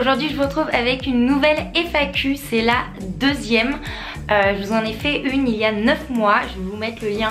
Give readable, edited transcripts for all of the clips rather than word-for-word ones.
Aujourd'hui je vous retrouve avec une nouvelle FAQ, c'est la deuxième. Je vous en ai fait une il y a 9 mois, je vais vous mettre le lien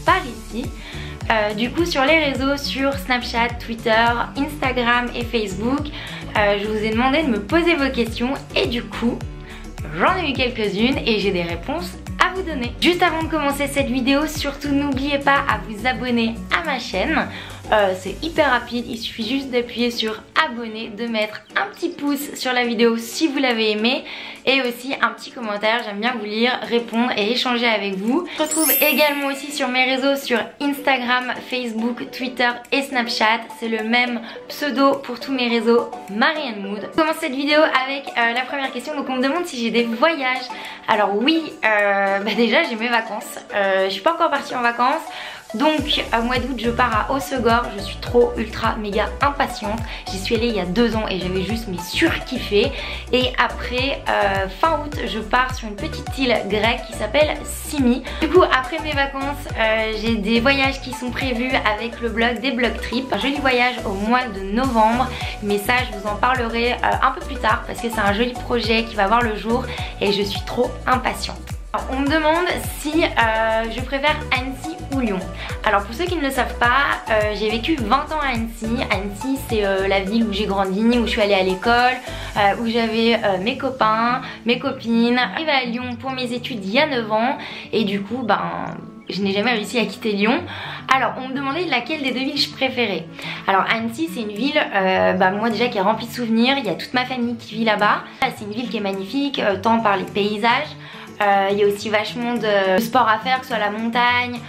par ici. Du coup sur les réseaux, sur Snapchat, Twitter, Instagram et Facebook, je vous ai demandé de me poser vos questions et du coup j'en ai eu quelques-unes et j'ai des réponses à vous donner. Juste avant de commencer cette vidéo, surtout n'oubliez pas à vous abonner à ma chaîne. C'est hyper rapide, il suffit juste d'appuyer sur abonner, de mettre un petit pouce sur la vidéo si vous l'avez aimé et aussi un petit commentaire, j'aime bien vous lire, répondre et échanger avec vous. Je me retrouve également aussi sur mes réseaux, sur Instagram, Facebook, Twitter et Snapchat. C'est le même pseudo pour tous mes réseaux, Marianne Mood. Je commence cette vidéo avec la première question. Donc on me demande si j'ai des voyages. Alors oui, déjà j'ai mes vacances, je suis pas encore partie en vacances. Donc au mois d'août je pars à Hossegor, je suis trop ultra méga impatiente. J'y suis allée il y a 2 ans et j'avais juste surkiffé. Et après fin août je pars sur une petite île grecque qui s'appelle Symi. Du coup après mes vacances j'ai des voyages qui sont prévus avec le blog des Blog Trips. Un joli voyage au mois de novembre, mais ça je vous en parlerai un peu plus tard parce que c'est un joli projet qui va voir le jour et je suis trop impatiente. On me demande si je préfère Annecy ou Lyon. Alors pour ceux qui ne le savent pas, j'ai vécu 20 ans à Annecy. Annecy c'est la ville où j'ai grandi, où je suis allée à l'école, où j'avais mes copains, mes copines. J'arrive à Lyon pour mes études il y a 9 ans et du coup je n'ai jamais réussi à quitter Lyon. Alors on me demandait laquelle des deux villes je préférais. Alors Annecy c'est une ville moi déjà qui est remplie de souvenirs. Il y a toute ma famille qui vit là-bas. C'est une ville qui est magnifique tant par les paysages. Il y a aussi vachement de sport à faire, que ce soit la montagne,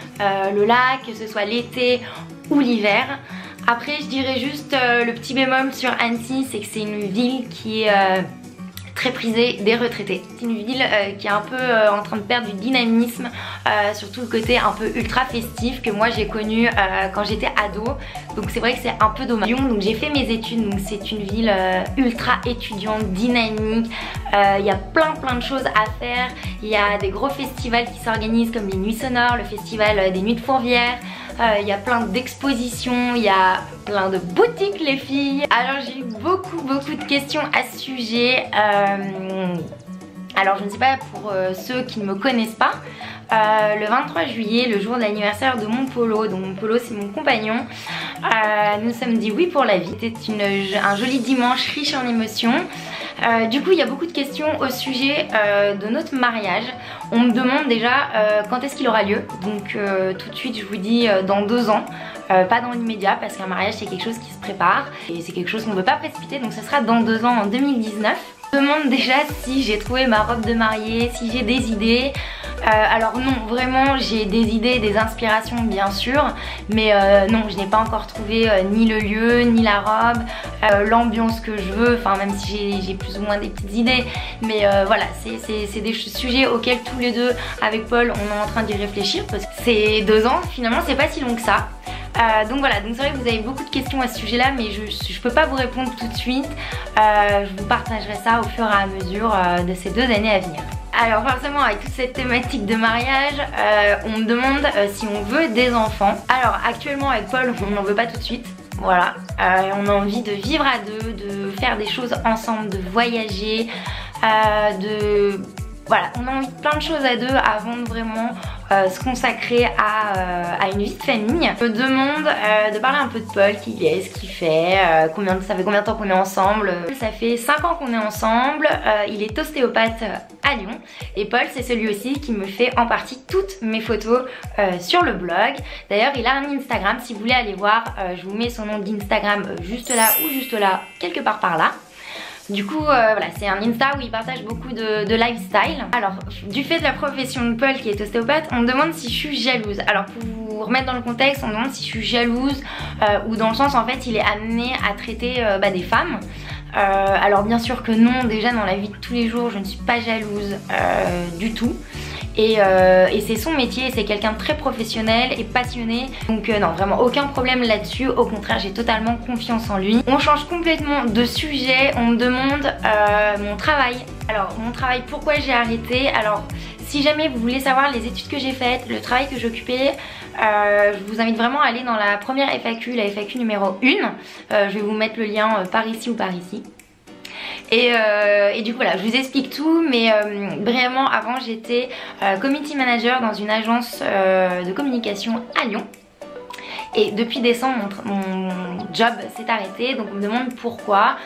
le lac, que ce soit l'été ou l'hiver. Après je dirais juste le petit bémol sur Annecy, c'est que c'est une ville qui est très prisée des retraités. C'est une ville qui est un peu en train de perdre du dynamisme, surtout le côté un peu ultra festif que moi j'ai connu quand j'étais ado. Donc c'est vrai que c'est un peu dommage. Lyon, donc j'ai fait mes études, donc c'est une ville ultra étudiante, dynamique. Il y a plein de choses à faire. Il y a des gros festivals qui s'organisent comme les Nuits Sonores, le festival des Nuits de Fourvière. Il y a plein d'expositions, il y a plein de boutiques les filles. Alors j'ai eu beaucoup de questions à ce sujet. Alors je ne sais pas pour ceux qui ne me connaissent pas, le 23 juillet, le jour de l'anniversaire de mon Polo, donc mon Polo c'est mon compagnon, nous sommes dit oui pour la vie. C'était un joli dimanche riche en émotions. Du coup il y a beaucoup de questions au sujet de notre mariage. On me demande déjà quand est-ce qu'il aura lieu. Donc tout de suite je vous dis dans 2 ans. Pas dans l'immédiat parce qu'un mariage c'est quelque chose qui se prépare et c'est quelque chose qu'on ne veut pas précipiter, donc ce sera dans 2 ans, en 2019. Je me demande déjà si j'ai trouvé ma robe de mariée, si j'ai des idées. Alors non, vraiment j'ai des idées, des inspirations bien sûr, mais non, je n'ai pas encore trouvé ni le lieu, ni la robe, l'ambiance que je veux, enfin même si j'ai plus ou moins des petites idées, mais voilà, c'est des sujets auxquels tous les deux avec Paul on est en train d'y réfléchir parce que c'est 2 ans, finalement c'est pas si long que ça. Donc voilà, donc c'est vrai que vous avez beaucoup de questions à ce sujet là, mais je peux pas vous répondre tout de suite. Je vous partagerai ça au fur et à mesure de ces 2 années à venir. Alors forcément avec toute cette thématique de mariage, on me demande si on veut des enfants. Alors actuellement avec Paul on n'en veut pas tout de suite. Voilà, on a envie de vivre à 2, de faire des choses ensemble, de voyager, voilà, on a envie de plein de choses à 2 avant de vraiment se consacrer à une vie de famille. Je me demande de parler un peu de Paul, qui il est, ce qu'il fait, ça fait combien de temps qu'on est ensemble. Ça fait 5 ans qu'on est ensemble, il est ostéopathe à Lyon et Paul c'est celui aussi qui me fait en partie toutes mes photos sur le blog. D'ailleurs il a un Instagram, si vous voulez aller voir, je vous mets son nom d'Instagram juste là ou juste là, quelque part par là. Du coup voilà, c'est un Insta où il partage beaucoup de lifestyle. Alors du fait de la profession de Paul qui est ostéopathe, on me demande si je suis jalouse. Alors pour vous remettre dans le contexte, on me demande si je suis jalouse ou dans le sens en fait il est amené à traiter des femmes. Alors bien sûr que non, déjà dans la vie de tous les jours je ne suis pas jalouse du tout. Et c'est son métier, c'est quelqu'un de très professionnel et passionné. Donc non, vraiment aucun problème là-dessus. Au contraire, j'ai totalement confiance en lui. On change complètement de sujet. On me demande mon travail. Alors mon travail, pourquoi j'ai arrêté? Alors si jamais vous voulez savoir les études que j'ai faites, le travail que j'occupais, je vous invite vraiment à aller dans la première FAQ, la FAQ numéro 1. Je vais vous mettre le lien par ici ou par ici. Et du coup voilà, je vous explique tout, mais brièvement, avant j'étais community manager dans une agence de communication à Lyon. Et depuis décembre, mon job s'est arrêté, donc on me demande pourquoi.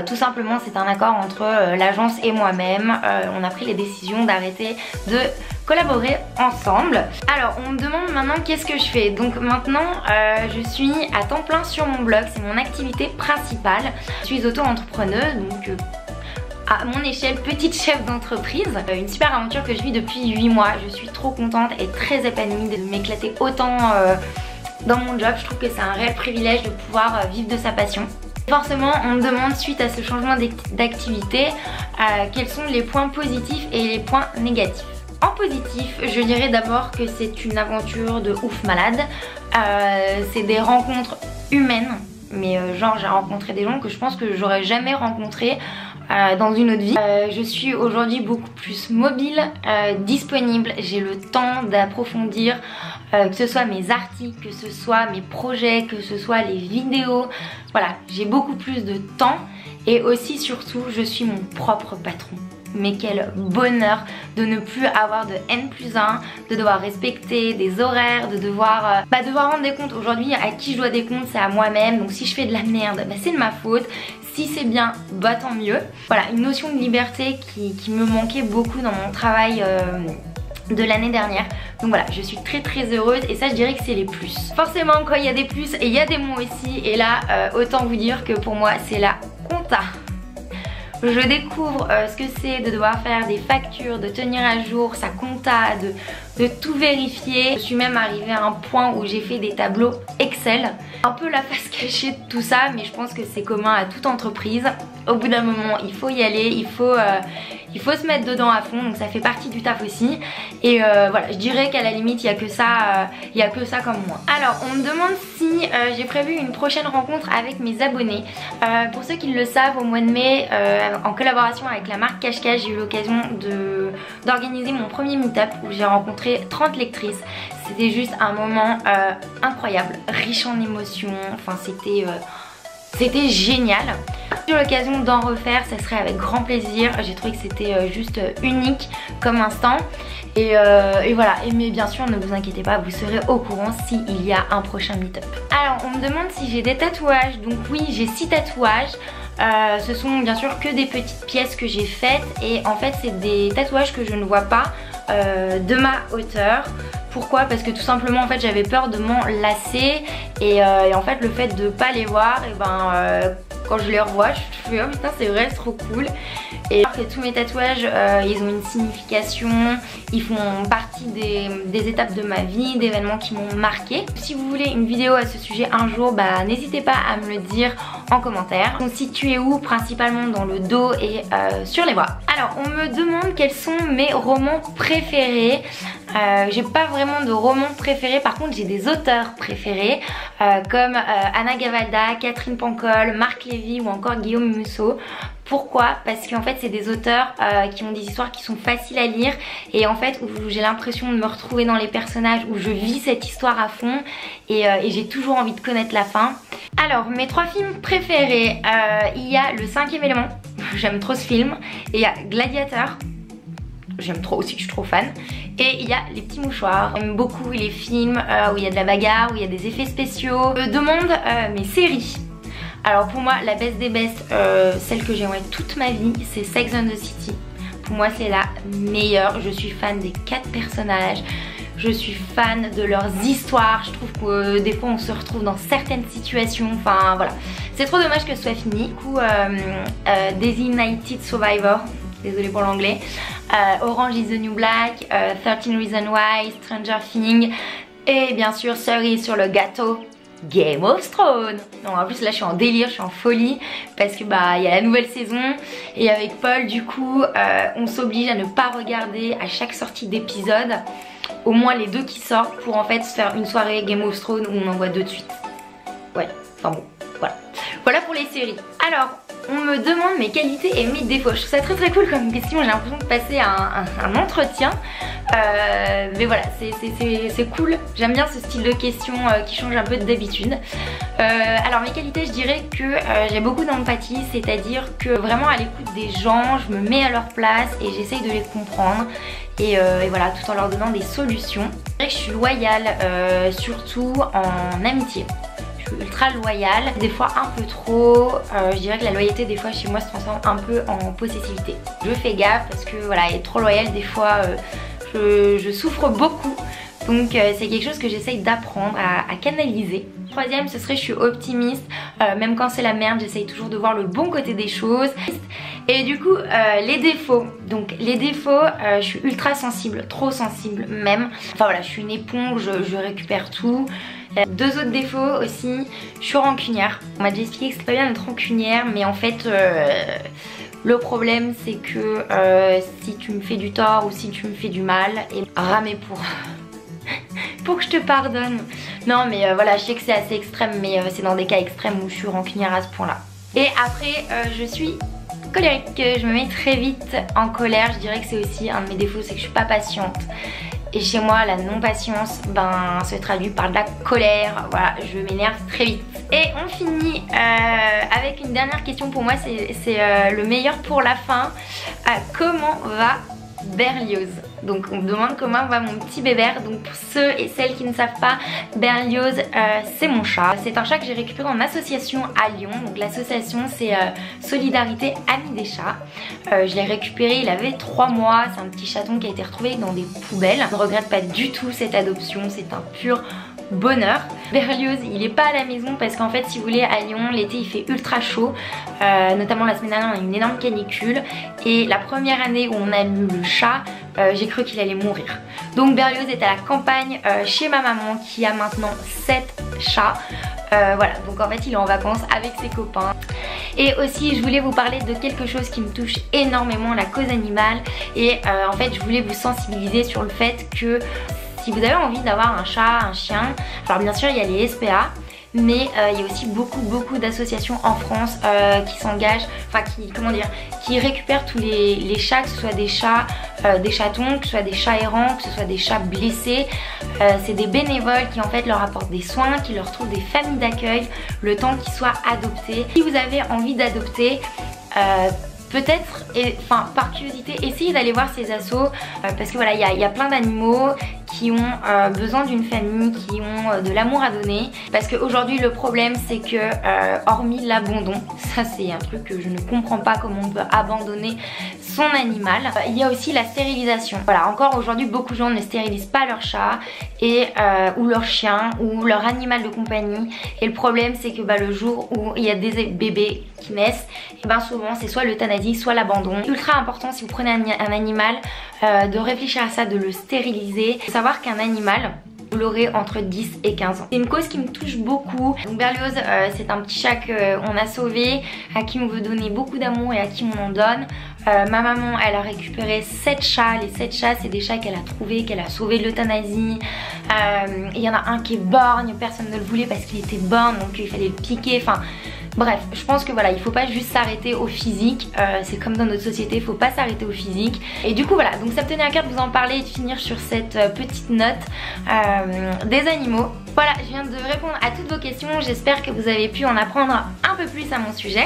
Tout simplement, c'est un accord entre l'agence et moi-même. On a pris les décisions d'arrêter de collaborer ensemble. Alors, on me demande maintenant qu'est-ce que je fais. Donc maintenant, je suis à temps plein sur mon blog, c'est mon activité principale. Je suis auto-entrepreneuse, donc à mon échelle, petite chef d'entreprise. Une super aventure que je vis depuis 8 mois. Je suis trop contente et très épanouie de m'éclater autant dans mon job. Je trouve que c'est un réel privilège de pouvoir vivre de sa passion. Forcément, on me demande suite à ce changement d'activité quels sont les points positifs et les points négatifs. En positif, je dirais d'abord que c'est une aventure de ouf malade. C'est des rencontres humaines, mais genre j'ai rencontré des gens que je pense que j'aurais jamais rencontrés dans une autre vie. Je suis aujourd'hui beaucoup plus mobile, disponible, j'ai le temps d'approfondir que ce soit mes articles, que ce soit mes projets, que ce soit les vidéos. Voilà, j'ai beaucoup plus de temps et aussi surtout je suis mon propre patron. Mais quel bonheur de ne plus avoir de N+1, de devoir respecter des horaires, de devoir rendre des comptes. Aujourd'hui, à qui je dois des comptes, c'est à moi-même. Donc si je fais de la merde, bah, c'est de ma faute. Si c'est bien, bah tant mieux. Voilà, une notion de liberté qui me manquait beaucoup dans mon travail de l'année dernière. Donc voilà, je suis très heureuse et ça je dirais que c'est les plus. Forcément quand il y a des plus et il y a des moins aussi, et là autant vous dire que pour moi c'est la compta. Je découvre ce que c'est de devoir faire des factures, de tenir à jour sa compta, de tout vérifier. Je suis même arrivée à un point où j'ai fait des tableaux Excel. Un peu la face cachée de tout ça, mais je pense que c'est commun à toute entreprise. Au bout d'un moment, il faut y aller, il faut se mettre dedans à fond, donc ça fait partie du taf aussi. Et voilà, je dirais qu'à la limite, il n'y a que ça comme moi. Alors, on me demande si j'ai prévu une prochaine rencontre avec mes abonnés. Pour ceux qui le savent, au mois de mai, en collaboration avec la marque Cache Cache, j'ai eu l'occasion d'organiser mon premier meet-up où j'ai rencontré 30 lectrices. C'était juste un moment incroyable, riche en émotions, enfin c'était génial. Si j'ai l'occasion d'en refaire, ça serait avec grand plaisir. J'ai trouvé que c'était juste unique comme instant. Et voilà, mais bien sûr ne vous inquiétez pas, vous serez au courant s'il y a un prochain meet-up. Alors on me demande si j'ai des tatouages. Donc oui, j'ai 6 tatouages. Ce sont bien sûr que des petites pièces que j'ai faites. Et en fait c'est des tatouages que je ne vois pas de ma hauteur. Pourquoi? Parce que tout simplement en fait j'avais peur de m'en lasser. Et en fait le fait de pas les voir, et ben quand je les revois je fais oh putain c'est vrai, c'est trop cool. Et alors que tous mes tatouages ils ont une signification, ils font partie des étapes de ma vie, d'événements qui m'ont marqué. Si vous voulez une vidéo à ce sujet un jour, bah n'hésitez pas à me le dire en commentaire. Ils sont situés où? Principalement dans le dos et sur les bras. Alors on me demande quels sont mes romans préférés. J'ai pas vraiment de romans préférés, par contre j'ai des auteurs préférés comme Anna Gavalda, Catherine Pancol, Marc Lévy ou encore Guillaume Musso. Pourquoi? Parce qu'en fait c'est des auteurs qui ont des histoires qui sont faciles à lire et en fait où j'ai l'impression de me retrouver dans les personnages, où je vis cette histoire à fond et j'ai toujours envie de connaître la fin. Alors mes 3 films préférés, il y a Le 5e élément, j'aime trop ce film, et il y a Gladiateur, j'aime trop aussi, je suis trop fan. Et il y a Les Petits Mouchoirs. J'aime beaucoup les films où il y a de la bagarre, où il y a des effets spéciaux. Je demande mes séries. Alors pour moi la best des best, celle que j'aimerais toute ma vie, c'est Sex and the City. Pour moi c'est la meilleure. Je suis fan des 4 personnages. Je suis fan de leurs histoires. Je trouve que des fois on se retrouve dans certaines situations. Enfin voilà. C'est trop dommage que ce soit fini. Du coup Designated Survivor, désolée pour l'anglais, Orange is the New Black, 13 Reasons Why, Stranger Things et bien sûr cerise sur le gâteau, Game of Thrones. Non, en plus là je suis en délire, je suis en folie parce que bah il y a la nouvelle saison et avec Paul du coup on s'oblige à ne pas regarder à chaque sortie d'épisode au moins les 2 qui sortent pour en fait se faire une soirée Game of Thrones où on en voit 2 de suite. Ouais, enfin bon, voilà. Voilà pour les séries. Alors on me demande mes qualités et mes défauts. Je trouve ça très cool comme question, j'ai l'impression de passer un entretien. Mais voilà, c'est cool. J'aime bien ce style de questions qui change un peu d'habitude. Alors mes qualités, je dirais que j'ai beaucoup d'empathie, c'est-à-dire que vraiment à l'écoute des gens, je me mets à leur place et j'essaye de les comprendre. Et voilà, tout en leur donnant des solutions. Je dirais que je suis loyale, surtout en amitié. Je suis ultra loyale, des fois un peu trop. Je dirais que la loyauté des fois chez moi se transforme un peu en possessivité. Je fais gaffe parce que voilà, être trop loyale des fois je souffre beaucoup. Donc c'est quelque chose que j'essaye d'apprendre à canaliser. Troisième, ce serait je suis optimiste, même quand c'est la merde, j'essaye toujours de voir le bon côté des choses. Et du coup, les défauts. Donc les défauts, je suis ultra sensible, trop sensible même. Enfin voilà, je suis une éponge, je récupère tout. Deux autres défauts aussi, je suis rancunière. On m'a déjà expliqué que c'était pas bien d'être rancunière, mais en fait le problème c'est que si tu me fais du tort ou si tu me fais du mal, et ramer pour que je te pardonne. Non mais voilà, je sais que c'est assez extrême, mais c'est dans des cas extrêmes où je suis rancunière à ce point là. Et après je suis colérique, je me mets très vite en colère. Je dirais que c'est aussi un de mes défauts, c'est que je suis pas patiente. Et chez moi, la non-patience se traduit par de la colère. Voilà, je m'énerve très vite. Et on finit avec une dernière question pour moi, c'est le meilleur pour la fin. Comment va Berlioz? Donc on me demande comment va mon petit bébert. Donc pour ceux et celles qui ne savent pas, Berlioz c'est mon chat. C'est un chat que j'ai récupéré en association à Lyon. Donc l'association c'est Solidarité Amis des Chats. Je l'ai récupéré, il avait 3 mois. C'est un petit chaton qui a été retrouvé dans des poubelles. Je ne regrette pas du tout cette adoption, c'est un pur bonheur. Berlioz il est pas à la maison parce qu'en fait si vous voulez à Lyon l'été il fait ultra chaud, notamment la semaine dernière on a eu une énorme canicule et la première année où on a eu le chat j'ai cru qu'il allait mourir. Donc Berlioz est à la campagne chez ma maman qui a maintenant 7 chats. Voilà, donc en fait il est en vacances avec ses copains. Et aussi je voulais vous parler de quelque chose qui me touche énormément, la cause animale. Et en fait je voulais vous sensibiliser sur le fait que si vous avez envie d'avoir un chat, un chien, alors bien sûr il y a les SPA, mais il y a aussi beaucoup d'associations en France qui s'engagent, enfin qui récupèrent tous les chats, que ce soit des chats, des chatons, que ce soit des chats errants, que ce soit des chats blessés. C'est des bénévoles qui en fait leur apportent des soins, qui leur trouvent des familles d'accueil le temps qu'ils soient adoptés. Si vous avez envie d'adopter, peut-être, enfin par curiosité, essayez d'aller voir ces assos parce que voilà, il y a plein d'animaux qui ont besoin d'une famille, qui ont de l'amour à donner. Parce qu'aujourd'hui le problème c'est que hormis l'abandon, ça c'est un truc que je ne comprends pas, comment on peut abandonner son animal, il y a aussi la stérilisation. Voilà, encore aujourd'hui beaucoup de gens ne stérilisent pas leur chat et, ou leur chien ou leur animal de compagnie. Et le problème c'est que le jour où il y a des bébés qui naissent, et souvent c'est soit l'euthanasie soit l'abandon. Ultra important si vous prenez un animal de réfléchir à ça, de le stériliser. Il faut savoir qu'un animal, vous l'aurez entre 10 et 15 ans. C'est une cause qui me touche beaucoup. Donc Berlioz c'est un petit chat qu'on a sauvé, à qui on veut donner beaucoup d'amour et à qui on en donne. Ma maman elle a récupéré 7 chats. Les 7 chats c'est des chats qu'elle a trouvés, qu'elle a sauvés de l'euthanasie. Il y en a un qui est borgne, personne ne le voulait parce qu'il était borgne donc il fallait le piquer. Enfin bref, je pense que voilà, il faut pas juste s'arrêter au physique, c'est comme dans notre société, il faut pas s'arrêter au physique. Et du coup voilà, donc ça me tenait à cœur de vous en parler et de finir sur cette petite note des animaux. Voilà, je viens de répondre à toutes vos questions, j'espère que vous avez pu en apprendre un peu plus à mon sujet.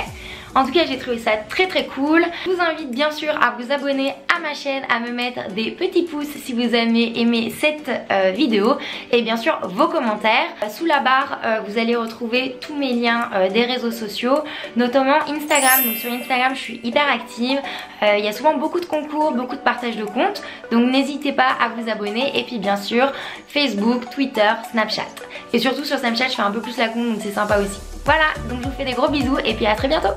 En tout cas j'ai trouvé ça très cool. Je vous invite bien sûr à vous abonner à ma chaîne, à me mettre des petits pouces si vous avez aimé cette vidéo et bien sûr vos commentaires. Sous la barre vous allez retrouver tous mes liens des réseaux sociaux, notamment Instagram. Donc sur Instagram je suis hyper active, il y a souvent beaucoup de concours, beaucoup de partage de comptes, donc n'hésitez pas à vous abonner. Et puis bien sûr Facebook, Twitter, Snapchat. Et surtout sur Snapchat je fais un peu plus la con donc c'est sympa aussi. Voilà, donc je vous fais des gros bisous et puis à très bientôt.